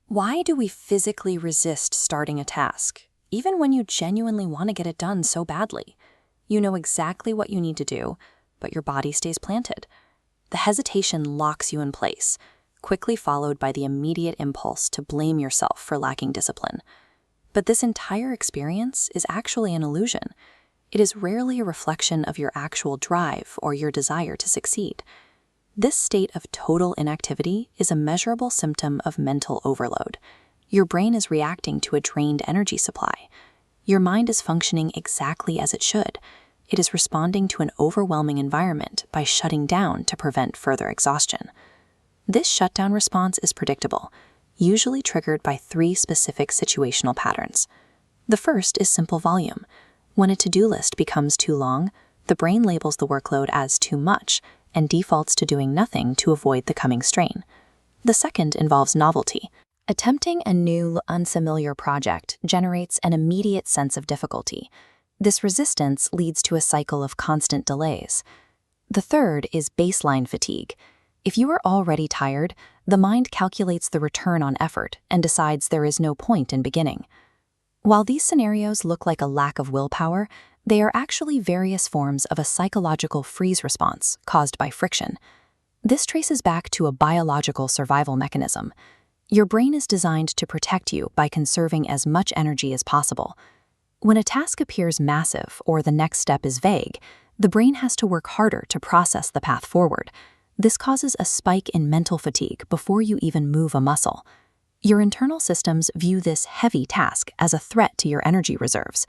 Why do we physically resist starting a task, even when you genuinely want to get it done so badly? You know exactly what you need to do, but your body stays planted. The hesitation locks you in place, quickly followed by the immediate impulse to blame yourself for lacking discipline. But this entire experience is actually an illusion. It is rarely a reflection of your actual drive or your desire to succeed. This state of total inactivity is a measurable symptom of mental overload. Your brain is reacting to a drained energy supply. Your mind is functioning exactly as it should. It is responding to an overwhelming environment by shutting down to prevent further exhaustion. This shutdown response is predictable, usually triggered by three specific situational patterns. The first is simple volume. When a to-do list becomes too long, the brain labels the workload as too much and defaults to doing nothing to avoid the coming strain. The second involves novelty. Attempting a new, unfamiliar project generates an immediate sense of difficulty. This resistance leads to a cycle of constant delays. The third is baseline fatigue. If you are already tired, the mind calculates the return on effort and decides there is no point in beginning. While these scenarios look like a lack of willpower, they are actually various forms of a psychological freeze response caused by friction. This traces back to a biological survival mechanism. Your brain is designed to protect you by conserving as much energy as possible. When a task appears massive or the next step is vague, the brain has to work harder to process the path forward. This causes a spike in mental fatigue before you even move a muscle. Your internal systems view this heavy task as a threat to your energy reserves.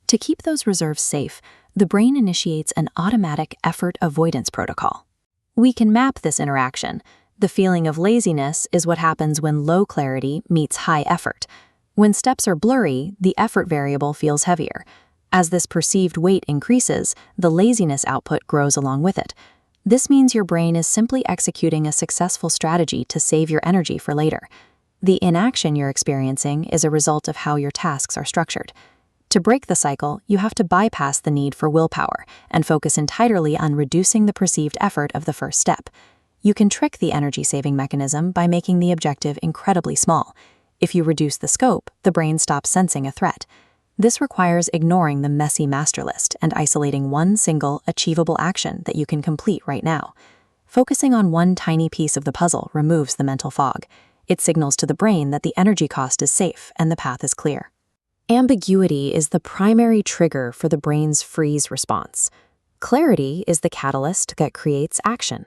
To keep those reserves safe, the brain initiates an automatic effort avoidance protocol. We can map this interaction. The feeling of laziness is what happens when low clarity meets high effort. When steps are blurry, the effort variable feels heavier. As this perceived weight increases, the laziness output grows along with it. This means your brain is simply executing a successful strategy to save your energy for later. The inaction you're experiencing is a result of how your tasks are structured. To break the cycle, you have to bypass the need for willpower and focus entirely on reducing the perceived effort of the first step. You can trick the energy-saving mechanism by making the objective incredibly small. If you reduce the scope, the brain stops sensing a threat. This requires ignoring the messy master list and isolating one single, achievable action that you can complete right now. Focusing on one tiny piece of the puzzle removes the mental fog. It signals to the brain that the energy cost is safe and the path is clear. Ambiguity is the primary trigger for the brain's freeze response. Clarity is the catalyst that creates action.